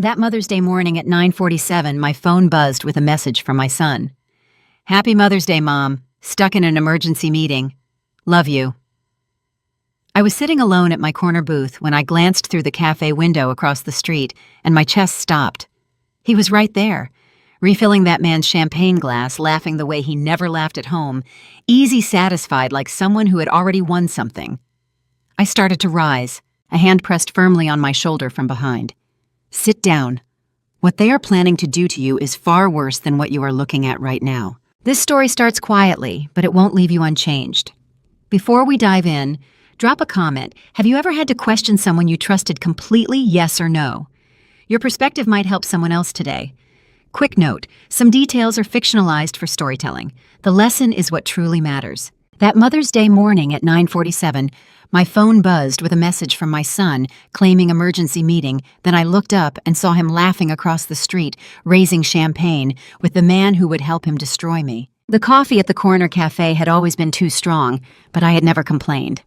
That Mother's Day morning at 9:47, my phone buzzed with a message from my son. "Happy Mother's Day, Mom. Stuck in an emergency meeting. Love you." I was sitting alone at my corner booth when I glanced through the cafe window across the street, and my chest stopped. He was right there, refilling that man's champagne glass, laughing the way he never laughed at home, easy satisfied like someone who had already won something. I started to rise, a hand pressed firmly on my shoulder from behind. "Sit down. What they are planning to do to you is far worse than what you are looking at right now." This story starts quietly, but it won't leave you unchanged. Before we dive in, drop a comment. Have you ever had to question someone you trusted completely, yes or no? Your perspective might help someone else today. Quick note, some details are fictionalized for storytelling. The lesson is what truly matters. That Mother's Day morning at 9:47, my phone buzzed with a message from my son claiming emergency meeting. Then I looked up and saw him laughing across the street, raising champagne with the man who would help him destroy me. The coffee at the corner cafe had always been too strong, but I had never complained.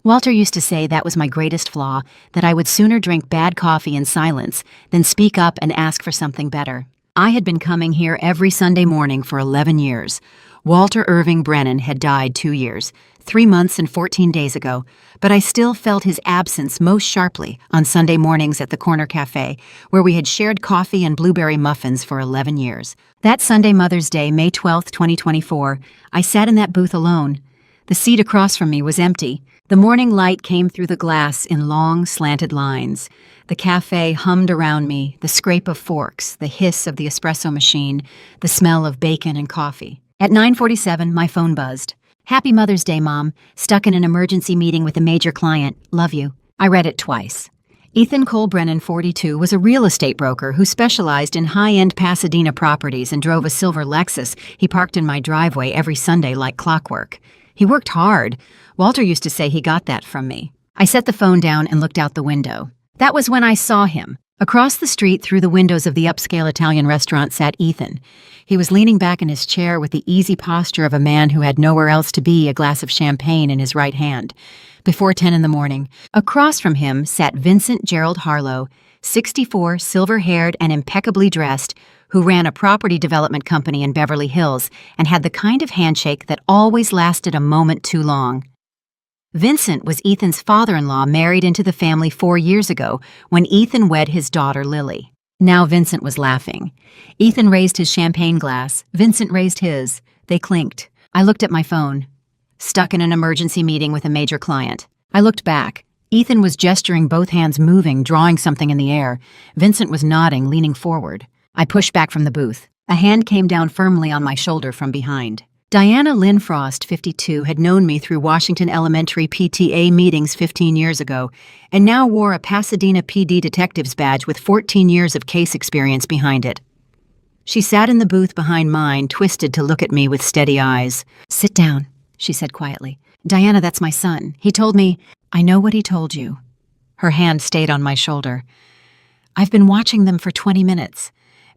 Walter used to say that was my greatest flaw, that I would sooner drink bad coffee in silence than speak up and ask for something better. I had been coming here every Sunday morning for 11 years. Walter Irving Brennan had died 2 years, 3 months and 14 days ago, but I still felt his absence most sharply on Sunday mornings at the corner cafe, where we had shared coffee and blueberry muffins for 11 years. That Sunday Mother's Day, May 12, 2024, I sat in that booth alone. The seat across from me was empty. The morning light came through the glass in long, slanted lines. The cafe hummed around me, the scrape of forks, the hiss of the espresso machine, the smell of bacon and coffee. At 9:47, my phone buzzed. "Happy Mother's Day, Mom. Stuck in an emergency meeting with a major client. Love you." I read it twice. Ethan Cole Brennan, 42, was a real estate broker who specialized in high-end Pasadena properties and drove a silver Lexus he parked in my driveway every Sunday like clockwork. He worked hard. Walter used to say he got that from me. I set the phone down and looked out the window. That was when I saw him. Across the street through the windows of the upscale Italian restaurant sat Ethan. He was leaning back in his chair with the easy posture of a man who had nowhere else to be, a glass of champagne in his right hand. Before 10 in the morning, across from him sat Vincent Gerald Harlow, 64, silver-haired and impeccably dressed, who ran a property development company in Beverly Hills and had the kind of handshake that always lasted a moment too long. Vincent was Ethan's father-in-law, married into the family 4 years ago when Ethan wed his daughter Lily. Now Vincent was laughing. Ethan raised his champagne glass. Vincent raised his. They clinked. I looked at my phone. Stuck in an emergency meeting with a major client. I looked back. Ethan was gesturing, both hands moving, drawing something in the air. Vincent was nodding, leaning forward. I pushed back from the booth. A hand came down firmly on my shoulder from behind. Diana Lynn Frost, 52, had known me through Washington Elementary PTA meetings 15 years ago, and now wore a Pasadena PD detective's badge with 14 years of case experience behind it. She sat in the booth behind mine, twisted to look at me with steady eyes. "Sit down," she said quietly. "Diana, that's my son. He told me—" "I know what he told you." Her hand stayed on my shoulder. "I've been watching them for 20 minutes.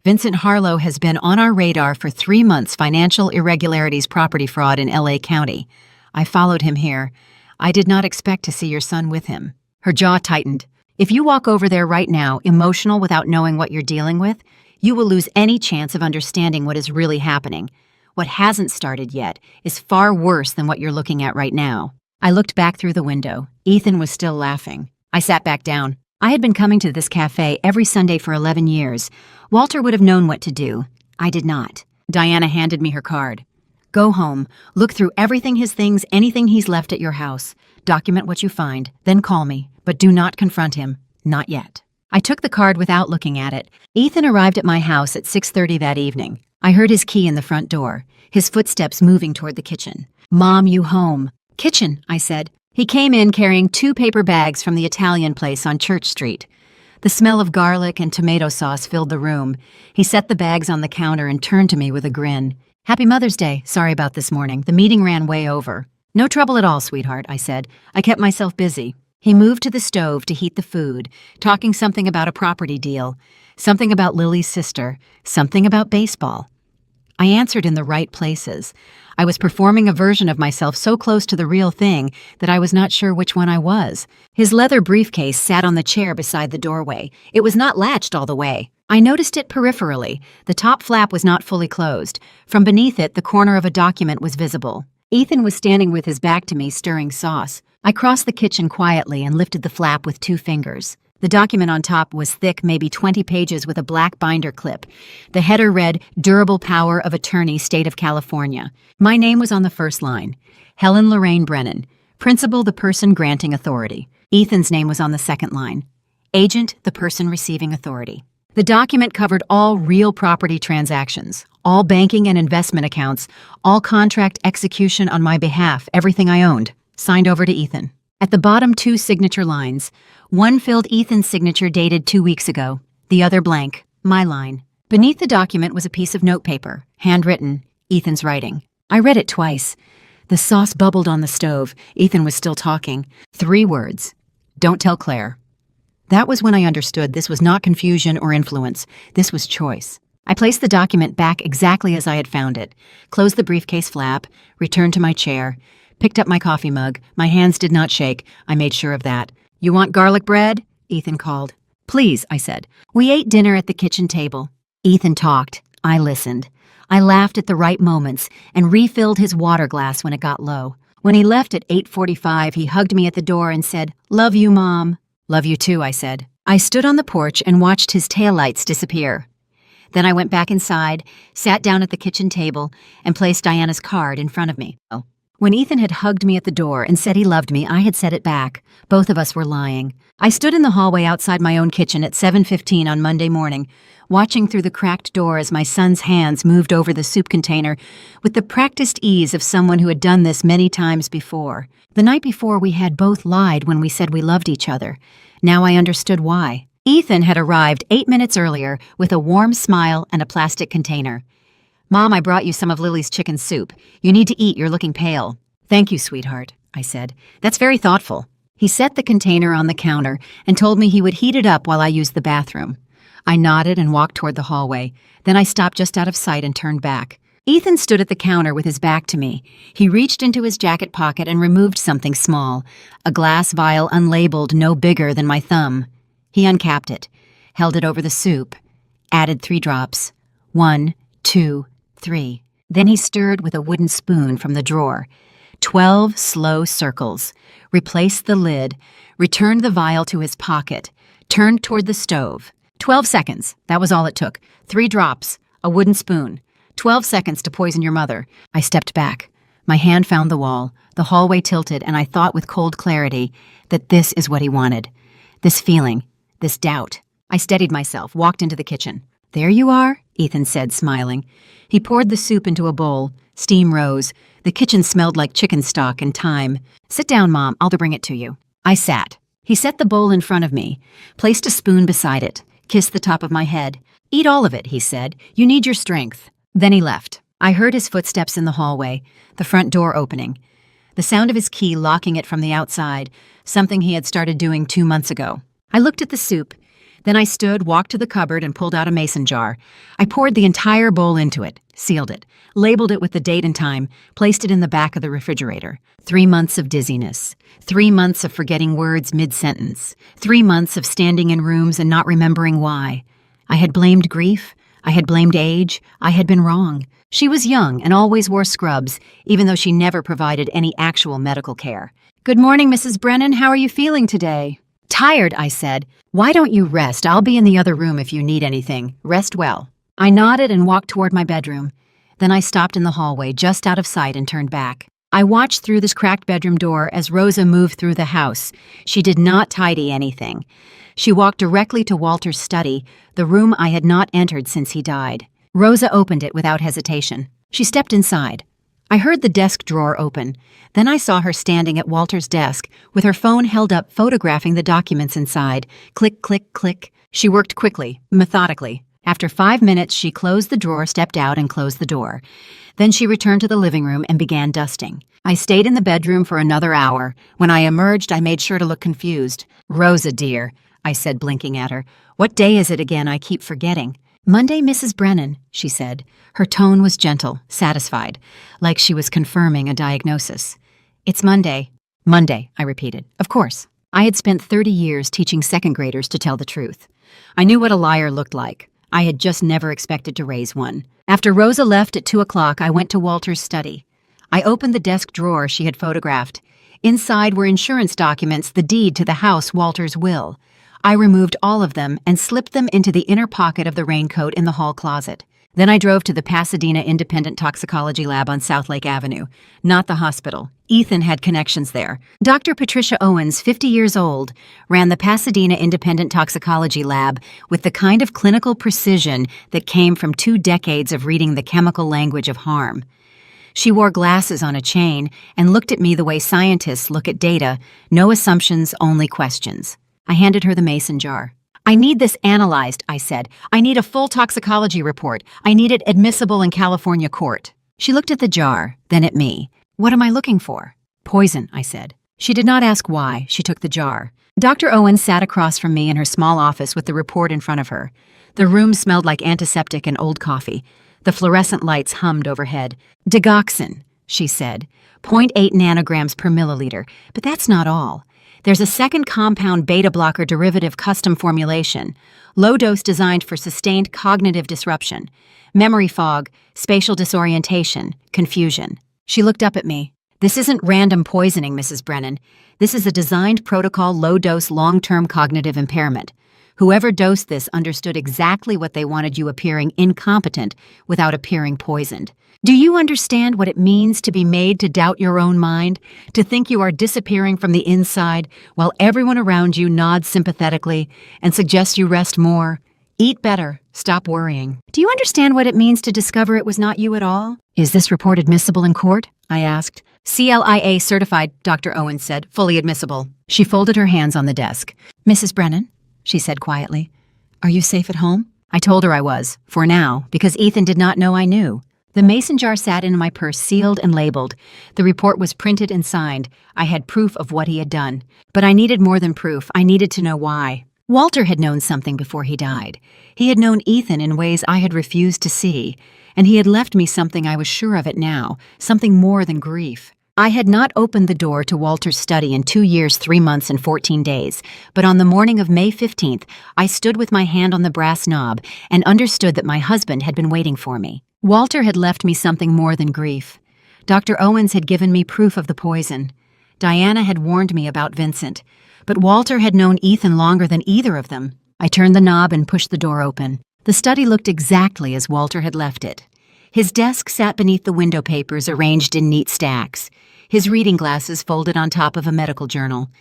Vincent Harlow has been on our radar for 3 months, financial irregularities, property fraud in LA County. I followed him here. I did not expect to see your son with him." Her jaw tightened. "If you walk over there right now, emotional without knowing what you're dealing with, you will lose any chance of understanding what is really happening. What hasn't started yet is far worse than what you're looking at right now." I looked back through the window. Ethan was still laughing. I sat back down. I had been coming to this cafe every Sunday for 11 years. Walter would have known what to do. I did not. Diana handed me her card. "Go home, look through everything his things, anything he's left at your house. Document what you find, then call me, but do not confront him. Not yet." I took the card without looking at it. Ethan arrived at my house at 6:30 that evening. I heard his key in the front door, his footsteps moving toward the kitchen. "Mom, you home?" "Kitchen," I said. He came in carrying 2 paper bags from the Italian place on Church Street. The smell of garlic and tomato sauce filled the room. He set the bags on the counter and turned to me with a grin. "Happy Mother's Day. Sorry about this morning. The meeting ran way over." "No trouble at all, sweetheart," I said. "I kept myself busy." He moved to the stove to heat the food, talking something about a property deal, something about Lily's sister, something about baseball. I answered in the right places. I was performing a version of myself so close to the real thing that I was not sure which one I was. His leather briefcase sat on the chair beside the doorway. It was not latched all the way. I noticed it peripherally. The top flap was not fully closed. From beneath it, the corner of a document was visible. Ethan was standing with his back to me, stirring sauce. I crossed the kitchen quietly and lifted the flap with 2 fingers. The document on top was thick, maybe 20 pages with a black binder clip. The header read, Durable Power of Attorney, State of California. My name was on the first line. Helen Lorraine Brennan. Principal, the person granting authority. Ethan's name was on the second line. Agent, the person receiving authority. The document covered all real property transactions, all banking and investment accounts, all contract execution on my behalf, everything I owned. Signed over to Ethan. At the bottom, 2 signature lines. One filled Ethan's signature dated 2 weeks ago. The other blank. My line. Beneath the document was a piece of notepaper, handwritten, Ethan's writing. I read it twice. The sauce bubbled on the stove. Ethan was still talking. 3 words. Don't tell Claire. That was when I understood this was not confusion or influence. This was choice. I placed the document back exactly as I had found it, closed the briefcase flap, returned to my chair, picked up my coffee mug. My hands did not shake. I made sure of that. You want garlic bread? Ethan called. Please, I said. We ate dinner at the kitchen table. Ethan talked. I listened. I laughed at the right moments and refilled his water glass when it got low. When he left at 8:45, he hugged me at the door and said, Love you, Mom. Love you too, I said. I stood on the porch and watched his taillights disappear. Then I went back inside, sat down at the kitchen table, and placed Diana's card in front of me. When Ethan had hugged me at the door and said he loved me, I had said it back. Both of us were lying. I stood in the hallway outside my own kitchen at 7:15 on Monday morning, watching through the cracked door as my son's hands moved over the soup container with the practiced ease of someone who had done this many times before. The night before, we had both lied when we said we loved each other. Now I understood why. Ethan had arrived 8 minutes earlier with a warm smile and a plastic container. Mom, I brought you some of Lily's chicken soup. You need to eat, you're looking pale. Thank you, sweetheart, I said. That's very thoughtful. He set the container on the counter and told me he would heat it up while I used the bathroom. I nodded and walked toward the hallway. Then I stopped just out of sight and turned back. Ethan stood at the counter with his back to me. He reached into his jacket pocket and removed something small, a glass vial unlabeled, no bigger than my thumb. He uncapped it, held it over the soup, added 3 drops. 1, 2, 3. Then he stirred with a wooden spoon from the drawer. 12 slow circles. Replaced the lid, returned the vial to his pocket, turned toward the stove. 12 seconds. That was all it took. 3 drops. A wooden spoon. 12 seconds to poison your mother. I stepped back. My hand found the wall. The hallway tilted, and I thought with cold clarity that this is what he wanted. This feeling. This doubt. I steadied myself, walked into the kitchen. There you are, Ethan said, smiling. He poured the soup into a bowl. Steam rose. The kitchen smelled like chicken stock and thyme. Sit down, Mom. I'll bring it to you. I sat. He set the bowl in front of me, placed a spoon beside it, kissed the top of my head. Eat all of it, he said. You need your strength. Then he left. I heard his footsteps in the hallway, the front door opening. The sound of his key locking it from the outside, something he had started doing 2 months ago. I looked at the soup. Then I stood, walked to the cupboard, and pulled out a mason jar. I poured the entire bowl into it, sealed it, labeled it with the date and time, placed it in the back of the refrigerator. 3 months of dizziness. 3 months of forgetting words mid-sentence. 3 months of standing in rooms and not remembering why. I had blamed grief. I had blamed age. I had been wrong. She was young and always wore scrubs, even though she never provided any actual medical care. Good morning, Mrs. Brennan. How are you feeling today? Tired, I said. Why don't you rest? I'll be in the other room if you need anything. Rest well. I nodded and walked toward my bedroom. Then I stopped in the hallway, just out of sight, and turned back. I watched through this cracked bedroom door as Rosa moved through the house. She did not tidy anything. She walked directly to Walter's study, the room I had not entered since he died. Rosa opened it without hesitation. She stepped inside. I heard the desk drawer open. Then I saw her standing at Walter's desk, with her phone held up, photographing the documents inside. Click, click, click. She worked quickly, methodically. After 5 minutes, she closed the drawer, stepped out, and closed the door. Then she returned to the living room and began dusting. I stayed in the bedroom for another hour. When I emerged, I made sure to look confused. Rosa, dear, I said, blinking at her. What day is it again? I keep forgetting. "Monday, Mrs. Brennan," she said. Her tone was gentle, satisfied, like she was confirming a diagnosis. "It's Monday." "Monday," I repeated. "Of course." I had spent 30 years teaching second graders to tell the truth. I knew what a liar looked like. I had just never expected to raise one. After Rosa left at 2 o'clock, I went to Walter's study. I opened the desk drawer she had photographed. Inside were insurance documents, the deed to the house, Walter's will. I removed all of them and slipped them into the inner pocket of the raincoat in the hall closet. Then I drove to the Pasadena Independent Toxicology Lab on South Lake Avenue, not the hospital. Ethan had connections there. Dr. Patricia Owens, 50 years old, ran the Pasadena Independent Toxicology Lab with the kind of clinical precision that came from 2 decades of reading the chemical language of harm. She wore glasses on a chain and looked at me the way scientists look at data, no assumptions, only questions. I handed her the mason jar. "I need this analyzed," I said. "I need a full toxicology report. I need it admissible in California court." She looked at the jar, then at me. "What am I looking for?" "Poison," I said. She did not ask why. She took the jar. Dr. Owens sat across from me in her small office with the report in front of her. The room smelled like antiseptic and old coffee. The fluorescent lights hummed overhead. "Digoxin," she said. 0.8 nanograms per milliliter. But that's not all. There's a second compound beta blocker derivative custom formulation, low dose designed for sustained cognitive disruption, memory fog, spatial disorientation, confusion. She looked up at me. "This isn't random poisoning, Mrs. Brennan. This is a designed protocol low-dose long-term cognitive impairment. Whoever dosed this understood exactly what they wanted you appearing incompetent without appearing poisoned. Do you understand what it means to be made to doubt your own mind, to think you are disappearing from the inside while everyone around you nods sympathetically and suggests you rest more? Eat better. Stop worrying. Do you understand what it means to discover it was not you at all?" "Is this report admissible in court?" I asked. "CLIA certified," Dr. Owens said, "fully admissible." She folded her hands on the desk. "Mrs. Brennan," she said quietly, "are you safe at home?" I told her I was, for now, because Ethan did not know I knew. The mason jar sat in my purse, sealed and labeled. The report was printed and signed. I had proof of what he had done. But I needed more than proof. I needed to know why. Walter had known something before he died. He had known Ethan in ways I had refused to see, and he had left me something I was sure of it now, something more than grief. I had not opened the door to Walter's study in 2 years, 3 months, and 14 days, but on the morning of May 15th, I stood with my hand on the brass knob and understood that my husband had been waiting for me. Walter had left me something more than grief. Dr. Owens had given me proof of the poison. Diana had warned me about Vincent, but Walter had known Ethan longer than either of them. I turned the knob and pushed the door open. The study looked exactly as Walter had left it. His desk sat beneath the window papers arranged in neat stacks, his reading glasses folded on top of a medical journal.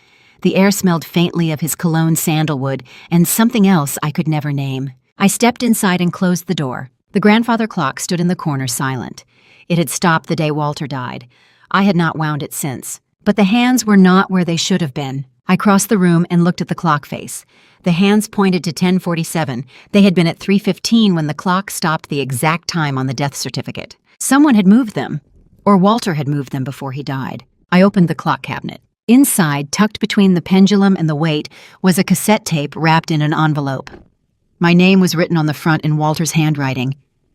The air smelled faintly of his cologne sandalwood and something else I could never name. I stepped inside and closed the door. The grandfather clock stood in the corner silent. It had stopped the day Walter died. I had not wound it since. But the hands were not where they should have been. I crossed the room and looked at the clock face. The hands pointed to 10:47. They had been at 3:15 when the clock stopped the exact time on the death certificate. Someone had moved them, or Walter had moved them before he died. I opened the clock cabinet. Inside, tucked between the pendulum and the weight, was a cassette tape wrapped in an envelope. My name was written on the front in Walter's handwriting.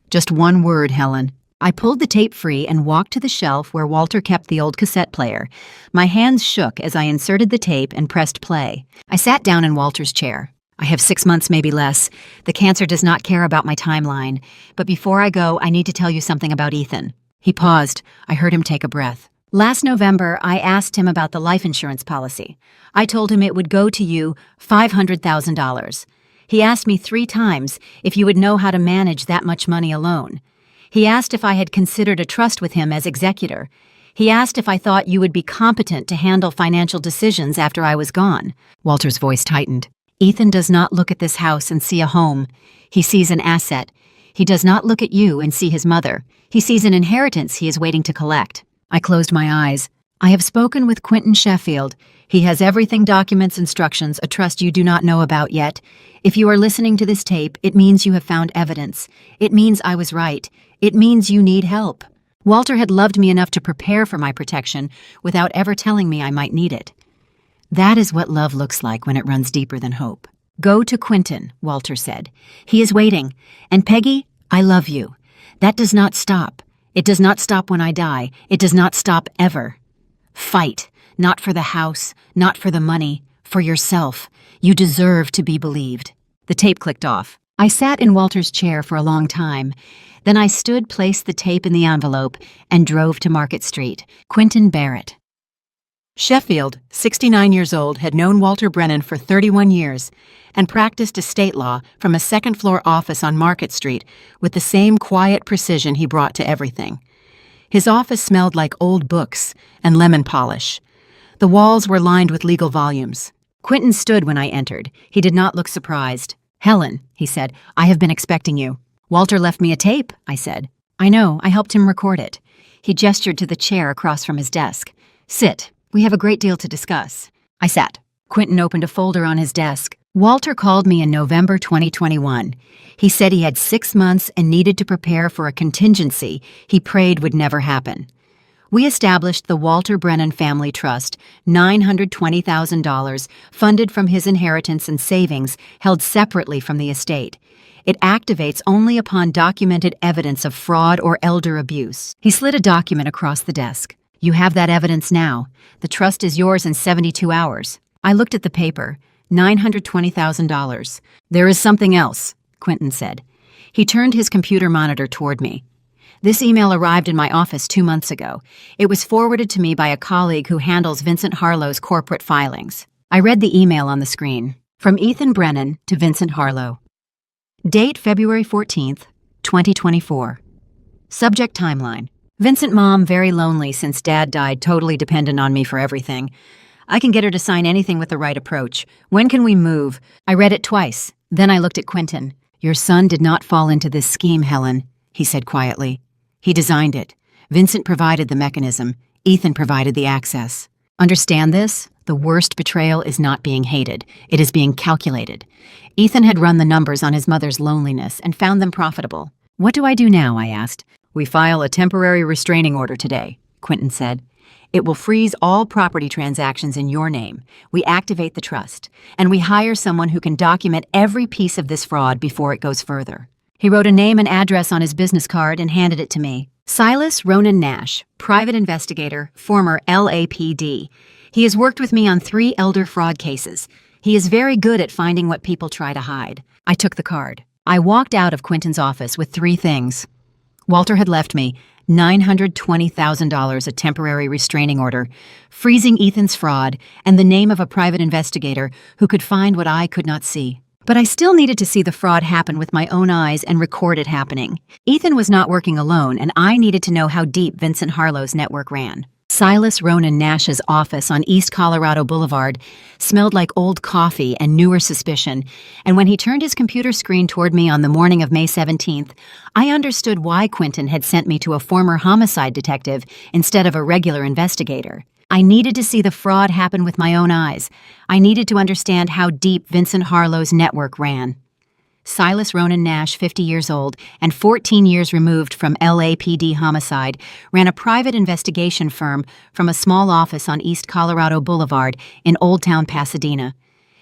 Just one word, Helen. I pulled the tape free and walked to the shelf where Walter kept the old cassette player. My hands shook as I inserted the tape and pressed play. I sat down in Walter's chair. "I have 6 months, maybe less. The cancer does not care about my timeline. But before I go, I need to tell you something about Ethan." He paused. I heard him take a breath. "Last November, I asked him about the life insurance policy. I told him it would go to you $500,000. He asked me 3 times if you would know how to manage that much money alone. He asked if I had considered a trust with him as executor. He asked if I thought you would be competent to handle financial decisions after I was gone." Walter's voice tightened. "Ethan does not look at this house and see a home. He sees an asset. He does not look at you and see his mother. He sees an inheritance he is waiting to collect." I closed my eyes. "I have spoken with Quentin Sheffield. He has everything, documents, instructions, a trust you do not know about yet. If you are listening to this tape, it means you have found evidence. It means I was right. It means you need help." Walter had loved me enough to prepare for my protection without ever telling me I might need it. That is what love looks like when it runs deeper than hope. Go to Quentin, Walter said. He is waiting. And Peggy, I love you. That does not stop. It does not stop when I die. It does not stop ever. Fight, not for the house, not for the money, for yourself. You deserve to be believed. The tape clicked off. I sat in Walter's chair for a long time. Then I stood, placed the tape in the envelope, and drove to Market Street. Quentin Barrett. Sheffield, 69 years old, had known Walter Brennan for 31 years and practiced estate law from a second-floor office on Market Street with the same quiet precision he brought to everything. His office smelled like old books and lemon polish. The walls were lined with legal volumes. Quentin stood when I entered. He did not look surprised. "Helen," he said, "I have been expecting you." "Walter left me a tape," I said. "I know, I helped him record it." He gestured to the chair across from his desk. "Sit. We have a great deal to discuss." I sat. Quentin opened a folder on his desk. Walter called me in November 2021. He said he had 6 months and needed to prepare for a contingency he prayed would never happen. We established the Walter Brennan Family Trust, $920,000, funded from his inheritance and savings held separately from the estate. It activates only upon documented evidence of fraud or elder abuse. He slid a document across the desk. "You have that evidence now. The trust is yours in 72 hours. I looked at the paper. $920,000. "There is something else," Quentin said. He turned his computer monitor toward me. "This email arrived in my office 2 months ago. It was forwarded to me by a colleague who handles Vincent Harlow's corporate filings." I read the email on the screen. From Ethan Brennan to Vincent Harlow. Date February 14th, 2024. Subject timeline. "Vincent mom very lonely since dad died, totally dependent on me for everything. I can get her to sign anything with the right approach. When can we move?" I read it twice. Then I looked at Quentin. "Your son did not fall into this scheme, Helen," he said quietly. "He designed it. Vincent provided the mechanism. Ethan provided the access. Understand this? The worst betrayal is not being hated. It is being calculated. Ethan had run the numbers on his mother's loneliness and found them profitable. What do I do now?" I asked. "We file a temporary restraining order today," Quentin said. "It will freeze all property transactions in your name. We activate the trust, and we hire someone who can document every piece of this fraud before it goes further." He wrote a name and address on his business card and handed it to me. Silas Ronan Nash, private investigator, former LAPD. He has worked with me on 3 elder fraud cases. He is very good at finding what people try to hide. I took the card. I walked out of Quentin's office with 3 things. Walter had left me $920,000, a temporary restraining order, freezing Ethan's fraud, and the name of a private investigator who could find what I could not see. But I still needed to see the fraud happen with my own eyes and record it happening. Ethan was not working alone, and I needed to know how deep Vincent Harlow's network ran. Silas Ronan Nash's office on East Colorado Boulevard smelled like old coffee and newer suspicion, and when he turned his computer screen toward me on the morning of May 17th, I understood why Quentin had sent me to a former homicide detective instead of a regular investigator. I needed to see the fraud happen with my own eyes. I needed to understand how deep Vincent Harlow's network ran. Silas Ronan Nash, 50 years old and 14 years removed from LAPD homicide, ran a private investigation firm from a small office on East Colorado Boulevard in Old Town, Pasadena.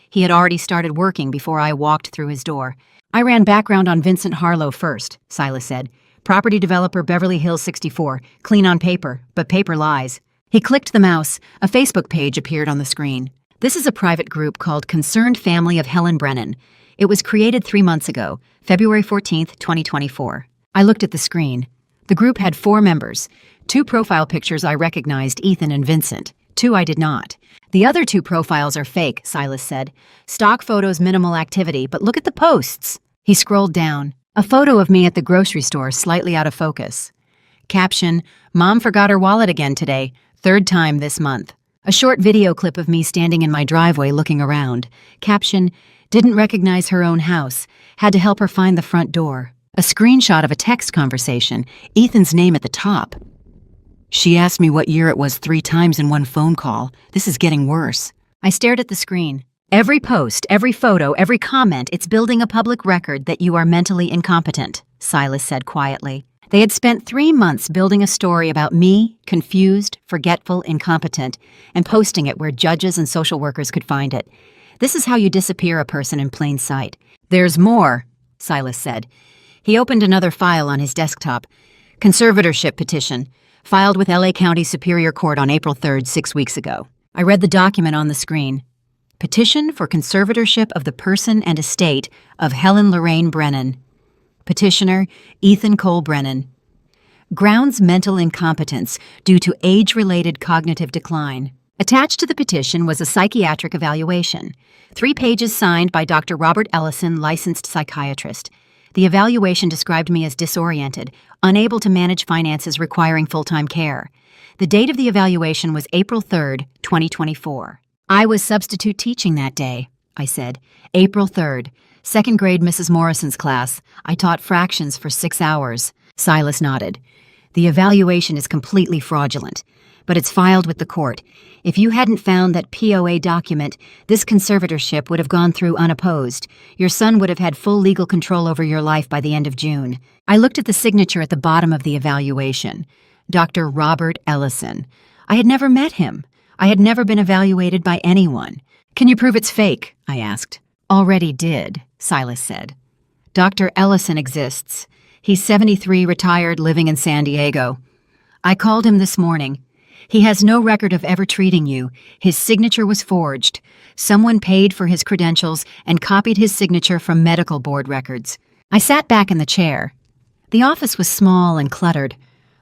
He had already started working before I walked through his door. "I ran background on Vincent Harlow first," Silas said. "Property developer, Beverly Hills 64. Clean on paper, but paper lies." He clicked the mouse. A Facebook page appeared on the screen. "This is a private group called Concerned Family of Helen Brennan. It was created 3 months ago, February 14th, 2024. I looked at the screen. The group had 4 members. 2 profile pictures I recognized, Ethan and Vincent. 2 I did not. "The other 2 profiles are fake," Silas said. "Stock photos, minimal activity, but look at the posts." He scrolled down. A photo of me at the grocery store, slightly out of focus. Caption, "Mom forgot her wallet again today. 3rd time this month." A short video clip of me standing in my driveway looking around. Caption, "Didn't recognize her own house. Had to help her find the front door." A screenshot of a text conversation, Ethan's name at the top. "She asked me what year it was 3 times in one phone call. This is getting worse." I stared at the screen. "Every post, every photo, every comment, it's building a public record that you are mentally incompetent," Silas said quietly. They had spent 3 months building a story about me, confused, forgetful, incompetent, and posting it where judges and social workers could find it. This is how you disappear a person in plain sight. There's more, Silas said. He opened another file on his desktop. Conservatorship petition, filed with LA County Superior Court on April 3rd, 6 weeks ago. I read the document on the screen. Petition for conservatorship of the person and estate of Helen Lorraine Brennan. Petitioner, Ethan Cole Brennan. Grounds mental incompetence due to age-related cognitive decline. Attached to the petition was a psychiatric evaluation. 3 pages signed by Dr. Robert Ellison, licensed psychiatrist. The evaluation described me as disoriented, unable to manage finances requiring full-time care. The date of the evaluation was April 3rd, 2024. I was substitute teaching that day, I said. April 3rd, 2nd grade Mrs. Morrison's class. I taught fractions for 6 hours. Silas nodded. The evaluation is completely fraudulent, but it's filed with the court. If you hadn't found that POA document, this conservatorship would have gone through unopposed. Your son would have had full legal control over your life by the end of June. I looked at the signature at the bottom of the evaluation. Dr. Robert Ellison. I had never met him. I had never been evaluated by anyone. Can you prove it's fake? I asked. Already did, Silas said. Dr. Ellison exists. He's 73, retired, living in San Diego. I called him this morning. He has no record of ever treating you. His signature was forged. Someone paid for his credentials and copied his signature from medical board records. I sat back in the chair. The office was small and cluttered.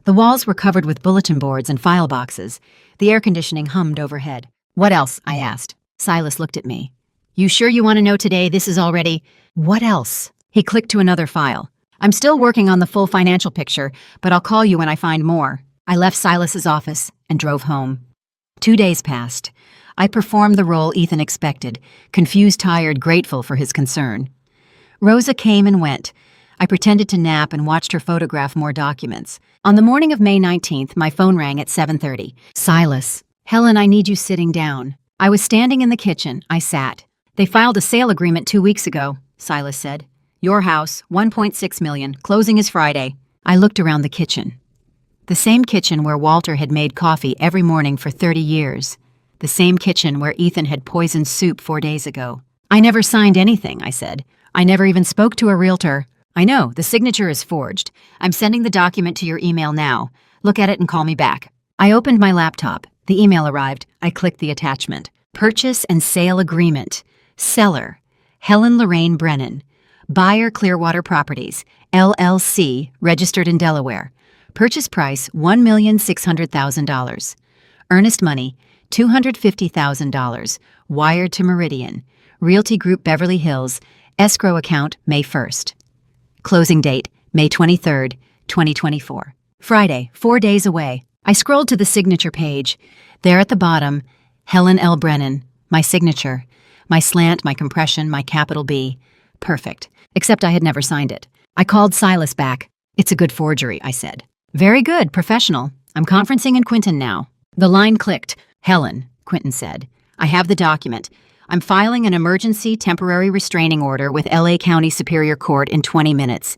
The walls were covered with bulletin boards and file boxes. The air conditioning hummed overhead. What else? I asked. Silas looked at me. You sure you want to know today this is already... What else? He clicked to another file. I'm still working on the full financial picture, but I'll call you when I find more. I left Silas's office and drove home. 2 days passed. I performed the role Ethan expected, confused, tired, grateful for his concern. Rosa came and went. I pretended to nap and watched her photograph more documents. On the morning of May 19th, my phone rang at 7:30. Silas. Helen, I need you sitting down. I was standing in the kitchen. I sat. They filed a sale agreement 2 weeks ago, Silas said. Your house, $1.6 million. Closing is Friday. I looked around the kitchen. The same kitchen where Walter had made coffee every morning for 30 years. The same kitchen where Ethan had poisoned soup 4 days ago. I never signed anything, I said. I never even spoke to a realtor. I know, the signature is forged. I'm sending the document to your email now. Look at it and call me back. I opened my laptop. The email arrived. I clicked the attachment. Purchase and sale agreement. Seller, Helen Lorraine Brennan. Buyer, Clearwater Properties, LLC, registered in Delaware. Purchase price, $1,600,000. Earnest money, $250,000. Wired to Meridian. Realty Group Beverly Hills. Escrow account, May 1st. Closing date, May 23rd, 2024. Friday, 4 days away. I scrolled to the signature page. There at the bottom, Helen L. Brennan. My signature. My slant, my compression, my capital B. Perfect. Except I had never signed it. I called Silas back. It's a good forgery, I said. Very good, professional. I'm conferencing in Quinton now. The line clicked. Helen, Quinton said. I have the document. I'm filing an emergency temporary restraining order with LA County Superior Court in 20 minutes.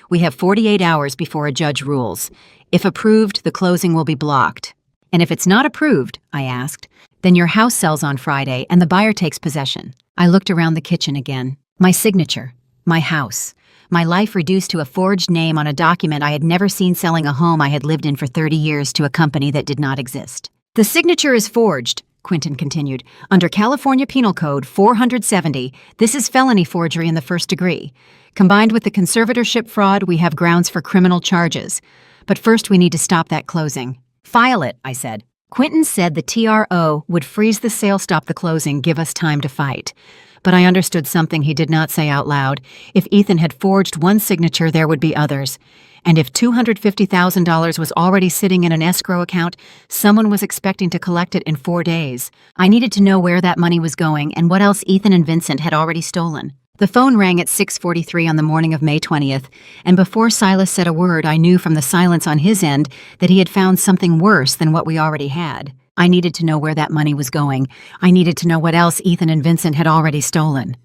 We have 48 hours before a judge rules. If approved, the closing will be blocked. And if it's not approved, I asked, then your house sells on Friday and the buyer takes possession. I looked around the kitchen again. My signature. My house. My life reduced to a forged name on a document I had never seen selling a home I had lived in for 30 years to a company that did not exist. The signature is forged, Quinton continued. Under California Penal Code 470, this is felony forgery in the first degree. Combined with the conservatorship fraud, we have grounds for criminal charges. But first we need to stop that closing. File it, I said. Quinton said the TRO would freeze the sale, stop the closing, give us time to fight. But I understood something he did not say out loud. If Ethan had forged one signature, there would be others. And if $250,000 was already sitting in an escrow account, someone was expecting to collect it in 4 days. I needed to know where that money was going and what else Ethan and Vincent had already stolen. The phone rang at 6:43 on the morning of May 20th, and before Silas said a word, I knew from the silence on his end that he had found something worse than what we already had. I needed to know where that money was going. I needed to know what else Ethan and Vincent had already stolen.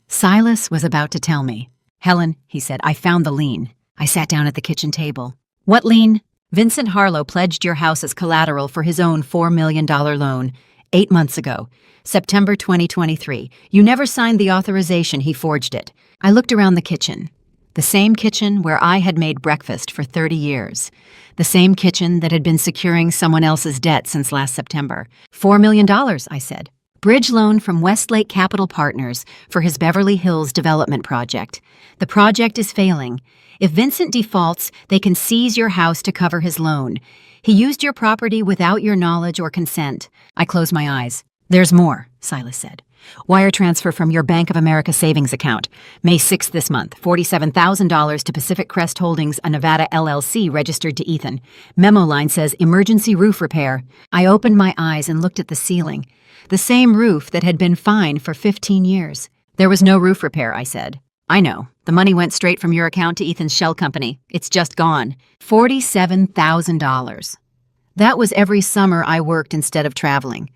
Silas was about to tell me. Helen, he said, I found the lien. I sat down at the kitchen table. What lien? Vincent Harlow pledged your house as collateral for his own $4 million loan. 8 months ago, September 2023. You never signed the authorization, he forged it. I looked around the kitchen. The same kitchen where I had made breakfast for 30 years. The same kitchen that had been securing someone else's debt since last September. $4 million, I said. Bridge loan from Westlake Capital Partners for his Beverly Hills development project. The project is failing. If Vincent defaults, they can seize your house to cover his loan. He used your property without your knowledge or consent. I closed my eyes. There's more, Silas said. Wire transfer from your Bank of America savings account. May 6th this month, $47,000 to Pacific Crest Holdings, a Nevada LLC registered to Ethan. Memo line says emergency roof repair. I opened my eyes and looked at the ceiling. The same roof that had been fine for 15 years. There was no roof repair, I said. I know. The money went straight from your account to Ethan's shell company. It's just gone. $47,000. That was every summer I worked instead of traveling.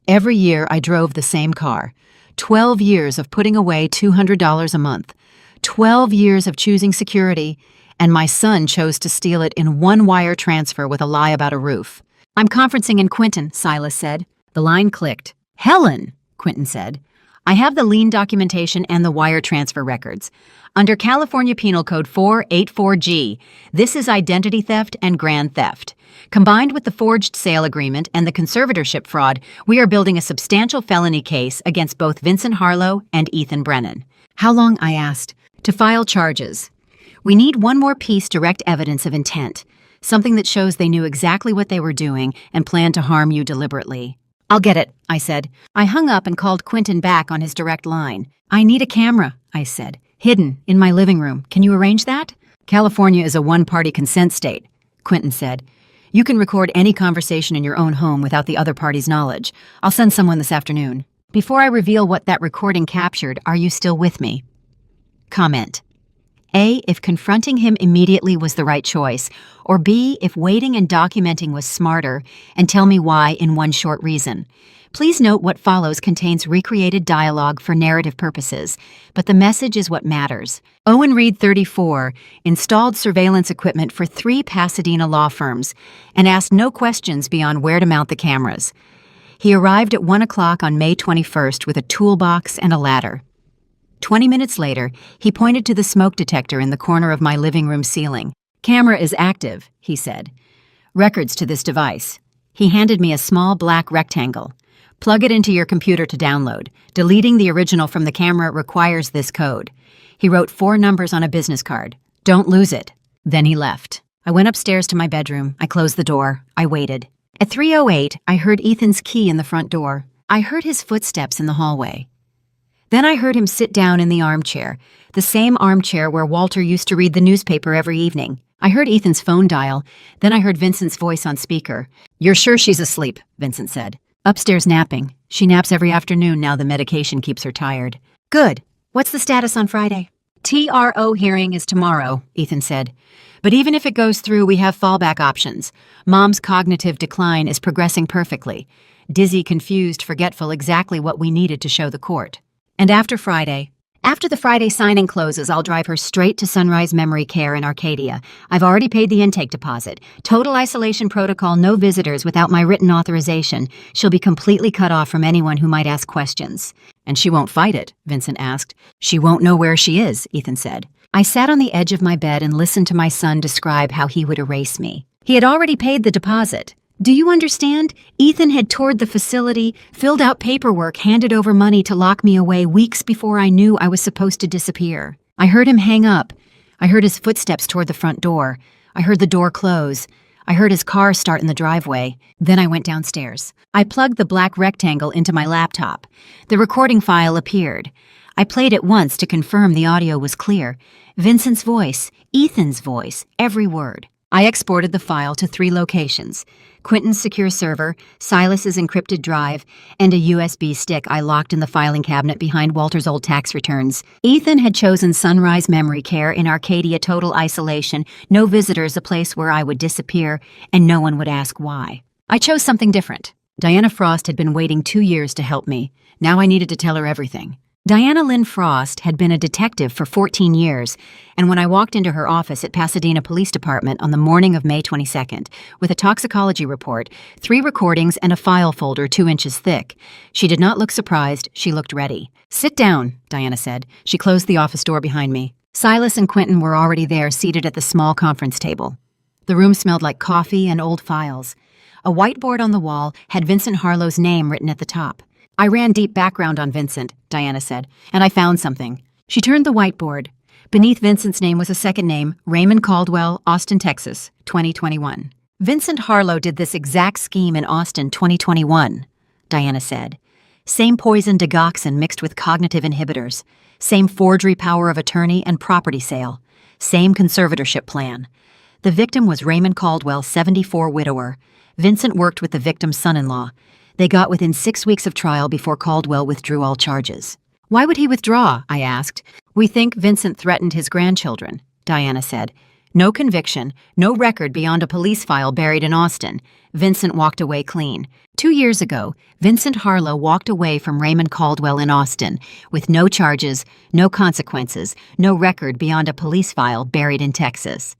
Every year I drove the same car. 12 years of putting away $200 a month. 12 years of choosing security, and my son chose to steal it in one wire transfer with a lie about a roof. I'm conferencing in Quinton, Silas said. The line clicked. Helen, Quinton said. I have the lien documentation and the wire transfer records. Under California Penal Code 484G, this is identity theft and grand theft. Combined with the forged sale agreement and the conservatorship fraud, we are building a substantial felony case against both Vincent Harlow and Ethan Brennan. How long, I asked, to file charges? We need one more piece direct evidence of intent, something that shows they knew exactly what they were doing and planned to harm you deliberately. I'll get it, I said. I hung up and called Quinton back on his direct line. I need a camera, I said, hidden in my living room. Can you arrange that? California is a one-party consent state, Quinton said. You can record any conversation in your own home without the other party's knowledge. I'll send someone this afternoon. Before I reveal what that recording captured, are you still with me? Comment. A, if confronting him immediately was the right choice, or B, if waiting and documenting was smarter, and tell me why in one short reason. Please note what follows contains recreated dialogue for narrative purposes, but the message is what matters. Owen Reed, 34, installed surveillance equipment for 3 Pasadena law firms and asked no questions beyond where to mount the cameras. He arrived at 1 o'clock on May 21st with a toolbox and a ladder. 20 minutes later, he pointed to the smoke detector in the corner of my living room ceiling. Camera is active, he said. Records to this device. He handed me a small black rectangle. Plug it into your computer to download. Deleting the original from the camera requires this code. He wrote 4 numbers on a business card. Don't lose it. Then he left. I went upstairs to my bedroom. I closed the door. I waited. At 3:08, I heard Ethan's key in the front door. I heard his footsteps in the hallway. Then I heard him sit down in the armchair, the same armchair where Walter used to read the newspaper every evening. I heard Ethan's phone dial. Then I heard Vincent's voice on speaker. You're sure she's asleep, Vincent said. Upstairs napping. She naps every afternoon now the medication keeps her tired. Good. What's the status on Friday? TRO hearing is tomorrow, Ethan said. But even if it goes through, we have fallback options. Mom's cognitive decline is progressing perfectly. Dizzy, confused, forgetful, exactly what we needed to show the court. And after Friday? After the Friday signing closes, I'll drive her straight to Sunrise Memory Care in Arcadia. I've already paid the intake deposit. Total isolation protocol, no visitors without my written authorization. She'll be completely cut off from anyone who might ask questions. And she won't fight it, Vincent asked. She won't know where she is, Ethan said. I sat on the edge of my bed and listened to my son describe how he would erase me. He had already paid the deposit. Do you understand? Ethan had toured the facility, filled out paperwork, handed over money to lock me away weeks before I knew I was supposed to disappear. I heard him hang up. I heard his footsteps toward the front door. I heard the door close. I heard his car start in the driveway. Then I went downstairs. I plugged the black rectangle into my laptop. The recording file appeared. I played it once to confirm the audio was clear. Vincent's voice, Ethan's voice, every word. I exported the file to 3 locations: Quinton's secure server, Silas's encrypted drive, and a USB stick I locked in the filing cabinet behind Walter's old tax returns. Ethan had chosen Sunrise Memory Care in Arcadia, total isolation, no visitors, a place where I would disappear, and no one would ask why. I chose something different. Diana Frost had been waiting 2 years to help me. Now I needed to tell her everything. Diana Lynn Frost had been a detective for 14 years, and when I walked into her office at Pasadena Police Department on the morning of May 22nd, with a toxicology report, 3 recordings, and a file folder 2 inches thick, she did not look surprised, she looked ready. "Sit down," Diana said. She closed the office door behind me. Silas and Quentin were already there, seated at the small conference table. The room smelled like coffee and old files. A whiteboard on the wall had Vincent Harlow's name written at the top. "I ran deep background on Vincent," Diana said, "and I found something." She turned the whiteboard. Beneath Vincent's name was a second name, Raymond Caldwell, Austin, Texas, 2021. "Vincent Harlow did this exact scheme in Austin 2021, Diana said. "Same poison digoxin mixed with cognitive inhibitors. Same forgery power of attorney and property sale. Same conservatorship plan. The victim was Raymond Caldwell, 74, widower. Vincent worked with the victim's son-in-law. They got within 6 weeks of trial before Caldwell withdrew all charges." "Why would he withdraw?" I asked. "We think Vincent threatened his grandchildren," Diana said. "No conviction, no record beyond a police file buried in Austin. Vincent walked away clean. 2 years ago, Vincent Harlow walked away from Raymond Caldwell in Austin with no charges, no consequences, no record beyond a police file buried in Texas.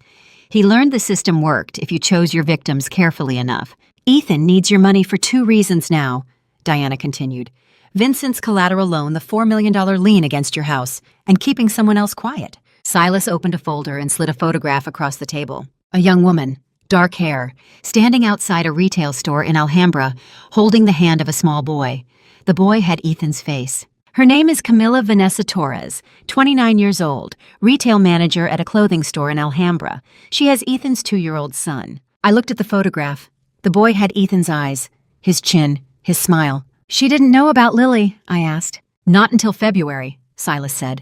He learned the system worked if you chose your victims carefully enough. Ethan needs your money for 2 reasons now," Diana continued. "Vincent's collateral loan, the $4 million lien against your house, and keeping someone else quiet." Silas opened a folder and slid a photograph across the table. A young woman, dark hair, standing outside a retail store in Alhambra, holding the hand of a small boy. The boy had Ethan's face. "Her name is Camila Vanessa Torres, 29 years old, retail manager at a clothing store in Alhambra. She has Ethan's 2-year-old son." I looked at the photograph. The boy had Ethan's eyes, his chin, his smile. "She didn't know about Lily?" I asked. "Not until February," Silas said.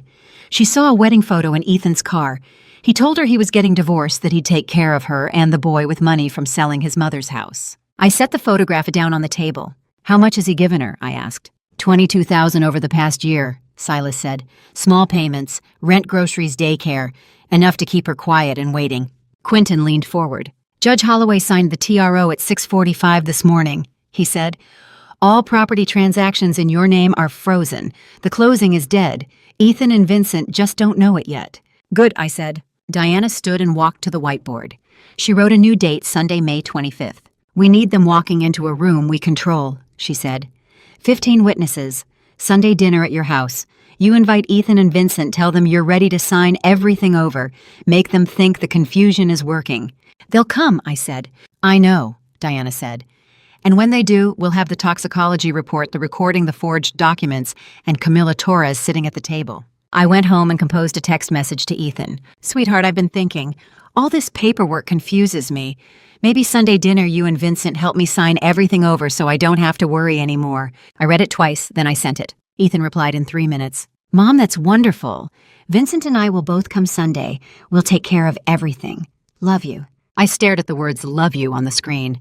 "She saw a wedding photo in Ethan's car. He told her he was getting divorced, that he'd take care of her and the boy with money from selling his mother's house." I set the photograph down on the table. "How much has he given her?" I asked. $22,000 over the past year," Silas said. "Small payments, rent, groceries, daycare, enough to keep her quiet and waiting." Quentin leaned forward. "Judge Holloway signed the TRO at 6:45 this morning," he said. "All property transactions in your name are frozen. The closing is dead. Ethan and Vincent just don't know it yet." "Good," I said. Diana stood and walked to the whiteboard. She wrote a new date, Sunday, May 25th. "We need them walking into a room we control," she said. 15 witnesses. Sunday dinner at your house. You invite Ethan and Vincent, tell them you're ready to sign everything over. Make them think the confusion is working." "They'll come," I said. "I know," Diana said. "And when they do, we'll have the toxicology report, the recording, the forged documents, and Camila Torres sitting at the table." I went home and composed a text message to Ethan. "Sweetheart, I've been thinking. All this paperwork confuses me. Maybe Sunday dinner you and Vincent help me sign everything over so I don't have to worry anymore." I read it twice, then I sent it. Ethan replied in 3 minutes. "Mom, that's wonderful. Vincent and I will both come Sunday. We'll take care of everything. Love you." I stared at the words "love you" on the screen.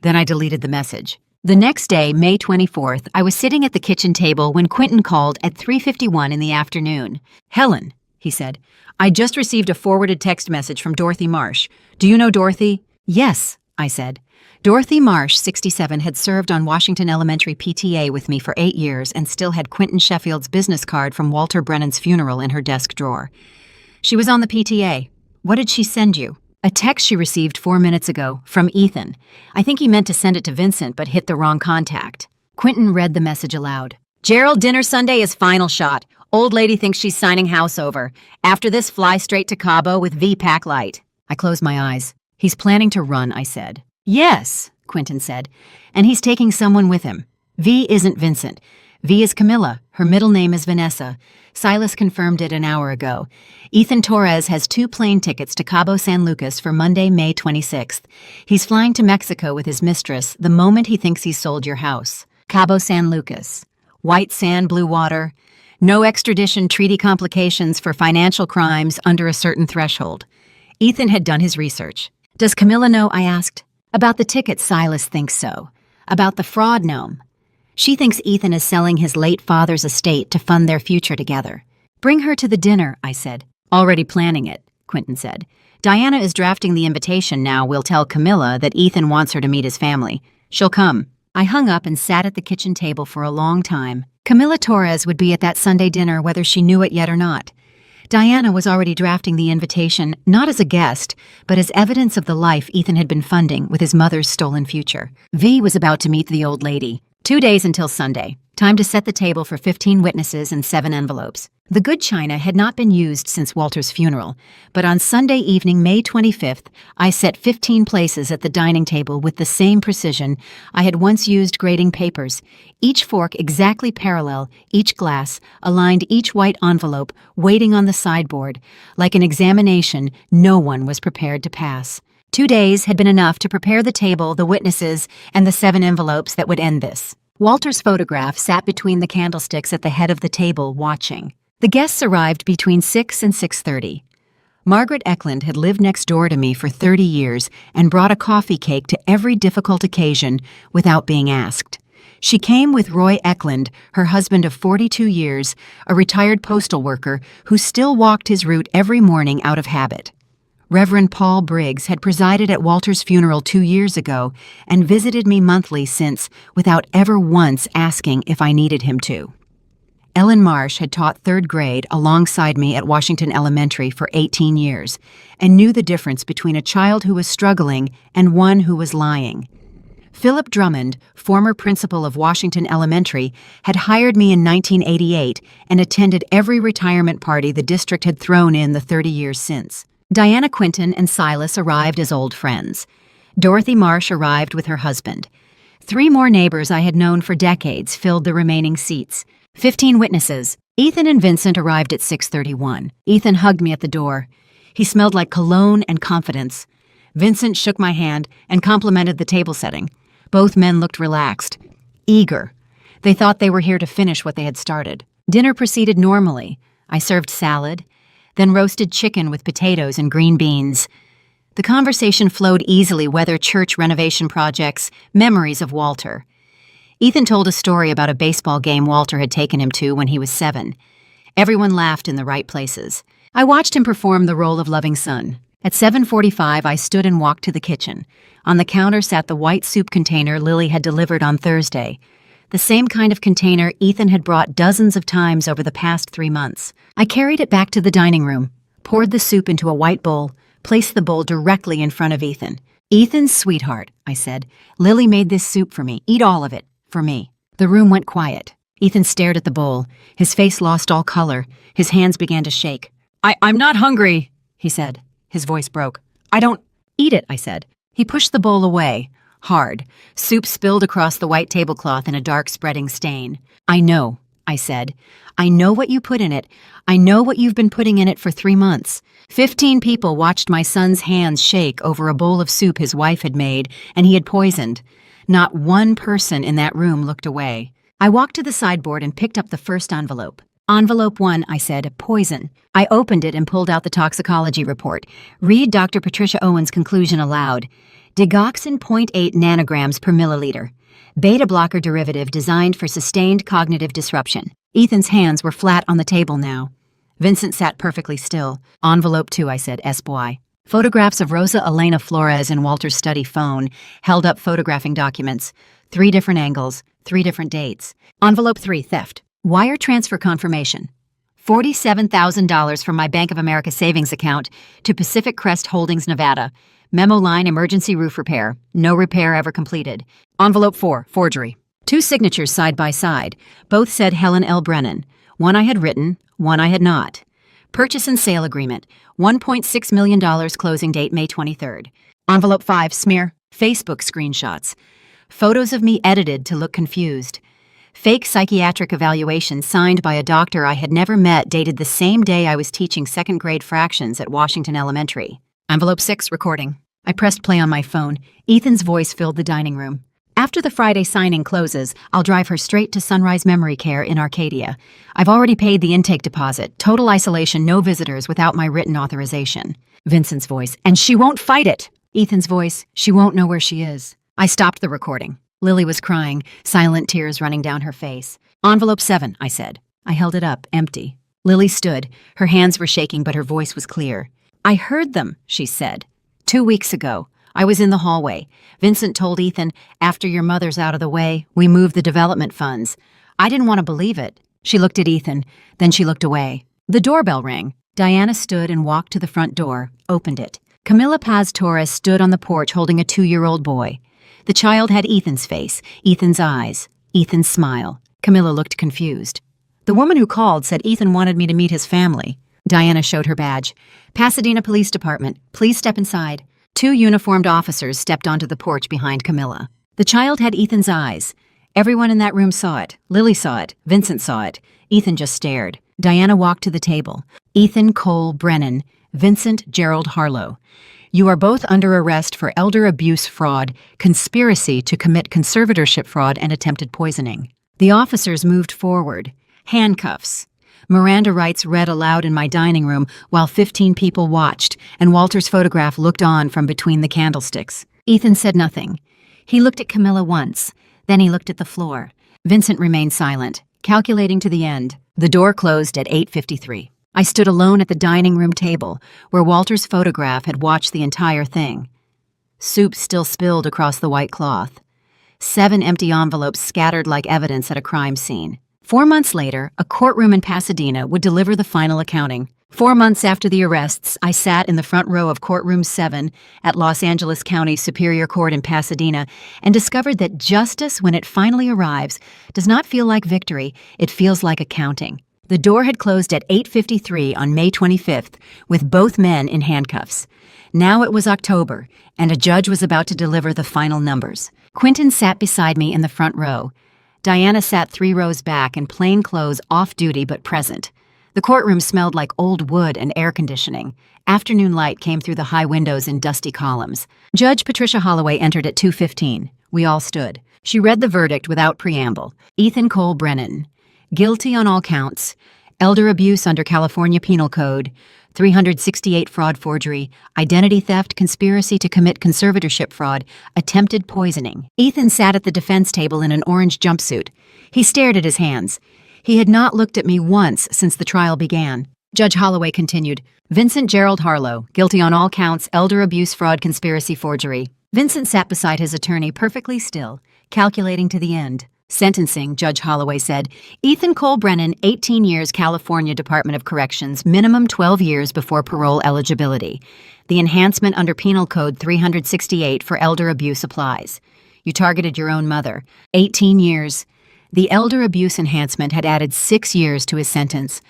Then I deleted the message. The next day, May 24th, I was sitting at the kitchen table when Quentin called at 3:51 in the afternoon. "Helen," he said, "I just received a forwarded text message from Dorothy Marsh. Do you know Dorothy?" "Yes," I said. Dorothy Marsh, 67, had served on Washington Elementary PTA with me for 8 years and still had Quentin Sheffield's business card from Walter Brennan's funeral in her desk drawer. "She was on the PTA. What did she send you?" "A text she received 4 minutes ago, from Ethan. I think he meant to send it to Vincent, but hit the wrong contact." Quentin read the message aloud. "Gerald, dinner Sunday is final shot. Old lady thinks she's signing house over. After this, fly straight to Cabo with V-Pack Light." I closed my eyes. "He's planning to run," I said. "Yes," Quentin said, "and he's taking someone with him. V isn't Vincent. V is Camila. Her middle name is Vanessa. Silas confirmed it an hour ago. Ethan Torres has 2 plane tickets to Cabo San Lucas for Monday, May 26th. He's flying to Mexico with his mistress the moment he thinks he's sold your house. Cabo San Lucas. White sand, blue water. No extradition treaty complications for financial crimes under a certain threshold." Ethan had done his research. "Does Camila know?" I asked. "About the tickets, Silas thinks so. About the fraud gnome. She thinks Ethan is selling his late father's estate to fund their future together." "Bring her to the dinner," I said. "Already planning it," Quentin said. "Diana is drafting the invitation now. We'll tell Camila that Ethan wants her to meet his family. She'll come." I hung up and sat at the kitchen table for a long time. Camila Torres would be at that Sunday dinner whether she knew it yet or not. Diana was already drafting the invitation, not as a guest, but as evidence of the life Ethan had been funding with his mother's stolen future. V was about to meet the old lady. 2 days until Sunday. Time to set the table for 15 witnesses and 7 envelopes. The good china had not been used since Walter's funeral, but on Sunday evening, May 25th, I set 15 places at the dining table with the same precision I had once used grading papers, each fork exactly parallel, each glass, aligned each white envelope, waiting on the sideboard. Like an examination, no one was prepared to pass. 2 days had been enough to prepare the table, the witnesses, and the 7 envelopes that would end this. Walter's photograph sat between the candlesticks at the head of the table, watching. The guests arrived between 6 and 6:30. Margaret Eklund had lived next door to me for 30 years and brought a coffee cake to every difficult occasion without being asked. She came with Roy Eklund, her husband of 42 years, a retired postal worker who still walked his route every morning out of habit. Reverend Paul Briggs had presided at Walter's funeral 2 years ago and visited me monthly since, without ever once asking if I needed him to. Ellen Marsh had taught 3rd grade alongside me at Washington Elementary for 18 years and knew the difference between a child who was struggling and one who was lying. Philip Drummond, former principal of Washington Elementary, had hired me in 1988 and attended every retirement party the district had thrown in the 30 years since. Diana Quinton and Silas arrived as old friends. Dorothy Marsh arrived with her husband. 3 more neighbors I had known for decades filled the remaining seats. 15 witnesses. Ethan and Vincent arrived at 6:31. Ethan hugged me at the door. He smelled like cologne and confidence. Vincent shook my hand and complimented the table setting. Both men looked relaxed, eager. They thought they were here to finish what they had started. Dinner proceeded normally. I served salad, then roasted chicken with potatoes and green beans. The conversation flowed easily, whether church renovation projects, memories of Walter. Ethan told a story about a baseball game Walter had taken him to when he was 7. Everyone laughed in the right places. I watched him perform the role of loving son. At 7:45, I stood and walked to the kitchen. On the counter sat the white soup container Lily had delivered on Thursday. The same kind of container Ethan had brought dozens of times over the past 3 months. I carried it back to the dining room, poured the soup into a white bowl, placed the bowl directly in front of Ethan. "Ethan's sweetheart," I said. "Lily made this soup for me. Eat all of it. For me." The room went quiet. Ethan stared at the bowl. His face lost all color. His hands began to shake. I'm not hungry," he said. His voice broke. "I don't—" "Eat it," I said. He pushed the bowl away. Hard. Soup spilled across the white tablecloth in a dark spreading stain. "I know," I said. "I know what you put in it. I know what you've been putting in it for 3 months. 15 people watched my son's hands shake over a bowl of soup his wife had made and he had poisoned. Not one person in that room looked away." I walked to the sideboard and picked up the first envelope. "Envelope 1, I said, poison." I opened it and pulled out the toxicology report. Read Dr. Patricia Owen's conclusion aloud. Digoxin 0.8 nanograms per milliliter. Beta blocker derivative designed for sustained cognitive disruption. Ethan's hands were flat on the table now. Vincent sat perfectly still. "Envelope 2, I said, SBY. Photographs of Rosa Elena Flores in Walter's study phone, held up photographing documents. 3 different angles, 3 different dates. Envelope 3, theft. Wire transfer confirmation. $47,000 from my Bank of America savings account to Pacific Crest Holdings, Nevada. Memo line, emergency roof repair. No repair ever completed. Envelope 4, forgery. 2 signatures side by side. Both said Helen L. Brennan. One I had written, one I had not. Purchase and sale agreement. $1.6 million, closing date May 23rd. Envelope 5, smear. Facebook screenshots. Photos of me edited to look confused. Fake psychiatric evaluation signed by a doctor I had never met, dated the same day I was teaching 2nd grade fractions at Washington Elementary. Envelope 6, recording. I pressed play on my phone. Ethan's voice filled the dining room. "After the Friday signing closes, I'll drive her straight to Sunrise Memory Care in Arcadia. I've already paid the intake deposit. Total isolation, no visitors without my written authorization." Vincent's voice. "And she won't fight it." Ethan's voice. "She won't know where she is." I stopped the recording. Lily was crying, silent tears running down her face. "Envelope 7, I said. I held it up, empty. Lily stood. Her hands were shaking, but her voice was clear. "I heard them," she said. 2 weeks ago. I was in the hallway. Vincent told Ethan, "After your mother's out of the way, we move the development funds." I didn't want to believe it. She looked at Ethan, then she looked away. The doorbell rang. Diana stood and walked to the front door, opened it. Camila Paz Torres stood on the porch holding a 2-year-old boy. The child had Ethan's face, Ethan's eyes, Ethan's smile. Camila looked confused. The woman who called said Ethan wanted me to meet his family. Diana showed her badge. Pasadena Police Department, please step inside. 2 uniformed officers stepped onto the porch behind Camila. The child had Ethan's eyes. Everyone in that room saw it. Lily saw it. Vincent saw it. Ethan just stared. Diana walked to the table. Ethan Cole Brennan, Vincent Gerald Harlow. You are both under arrest for elder abuse fraud, conspiracy to commit conservatorship fraud, and attempted poisoning. The officers moved forward. Handcuffs. Miranda rights read aloud in my dining room while 15 people watched, and Walter's photograph looked on from between the candlesticks. Ethan said nothing. He looked at Camila once, then he looked at the floor. Vincent remained silent, calculating to the end. The door closed at 8:53. I stood alone at the dining room table, where Walter's photograph had watched the entire thing. Soup still spilled across the white cloth. 7 empty envelopes scattered like evidence at a crime scene. 4 months later, a courtroom in Pasadena would deliver the final accounting. 4 months after the arrests, I sat in the front row of Courtroom 7 at Los Angeles County Superior Court in Pasadena and discovered that justice, when it finally arrives, does not feel like victory, it feels like accounting. The door had closed at 8:53 on May 25th, with both men in handcuffs. Now it was October, and a judge was about to deliver the final numbers. Quentin sat beside me in the front row. Diana sat 3 rows back in plain clothes, off-duty but present. The courtroom smelled like old wood and air conditioning. Afternoon light came through the high windows in dusty columns. Judge Patricia Holloway entered at 2:15. We all stood. She read the verdict without preamble. Ethan Cole Brennan, guilty on all counts. Elder abuse under California Penal Code, 368 fraud forgery, identity theft, conspiracy to commit conservatorship fraud, attempted poisoning. Ethan sat at the defense table in an orange jumpsuit. He stared at his hands. He had not looked at me once since the trial began. Judge Holloway continued, Vincent Gerald Harlow, guilty on all counts, elder abuse, fraud, conspiracy, forgery. Vincent sat beside his attorney perfectly still, calculating to the end. Sentencing, Judge Holloway said, Ethan Cole Brennan, 18 years, California Department of Corrections, minimum 12 years before parole eligibility. The enhancement under Penal Code 368 for elder abuse applies. You targeted your own mother. 18 years. The elder abuse enhancement had added 6 years to his sentence.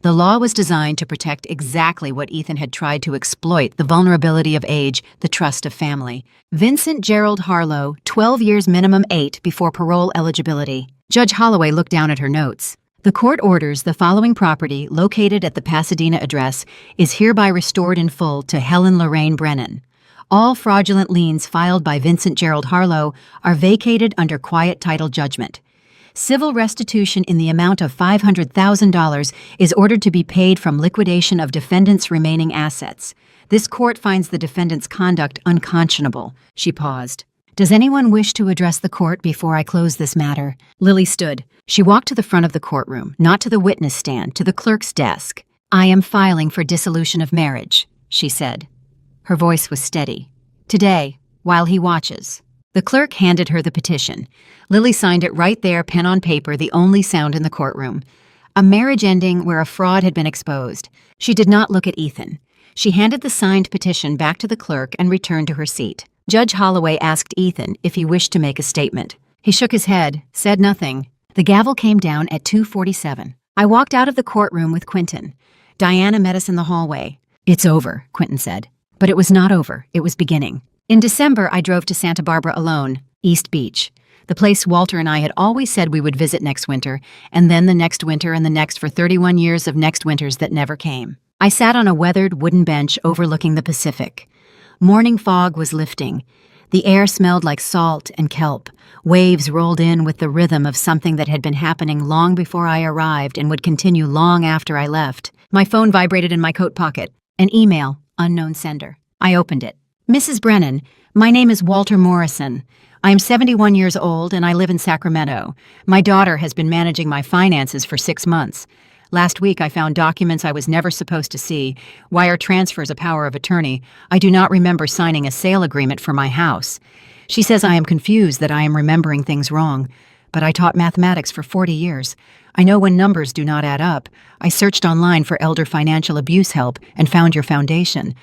The law was designed to protect exactly what Ethan had tried to exploit, the vulnerability of age, the trust of family. Vincent Gerald Harlow, 12 years minimum 8 before parole eligibility. Judge Holloway looked down at her notes. The court orders the following property, located at the Pasadena address, is hereby restored in full to Helen Lorraine Brennan. All fraudulent liens filed by Vincent Gerald Harlow are vacated under quiet title judgment. Civil restitution in the amount of $500,000 is ordered to be paid from liquidation of defendant's remaining assets. This court finds the defendant's conduct unconscionable. She paused. Does anyone wish to address the court before I close this matter? Lily stood. She walked to the front of the courtroom, not to the witness stand, to the clerk's desk. I am filing for dissolution of marriage, she said. Her voice was steady. Today, while he watches. The clerk handed her the petition. Lily signed it right there, pen on paper, the only sound in the courtroom. A marriage ending where a fraud had been exposed. She did not look at Ethan. She handed the signed petition back to the clerk and returned to her seat. Judge Holloway asked Ethan if he wished to make a statement. He shook his head, said nothing. The gavel came down at 2:47. I walked out of the courtroom with Quentin. Diana met us in the hallway. It's over, Quentin said. But it was not over. It was beginning. In December, I drove to Santa Barbara alone, East Beach, the place Walter and I had always said we would visit next winter, and then the next winter and the next for 31 years of next winters that never came. I sat on a weathered wooden bench overlooking the Pacific. Morning fog was lifting. The air smelled like salt and kelp. Waves rolled in with the rhythm of something that had been happening long before I arrived and would continue long after I left. My phone vibrated in my coat pocket. An email, unknown sender. I opened it. Mrs. Brennan, my name is Walter Morrison. I am 71 years old and I live in Sacramento. My daughter has been managing my finances for 6 months. Last week I found documents I was never supposed to see, wire transfers, a power of attorney. I do not remember signing a sale agreement for my house. She says I am confused, that I am remembering things wrong. but I taught mathematics for 40 years. I know when numbers do not add up. I searched online for elder financial abuse help and found your foundation.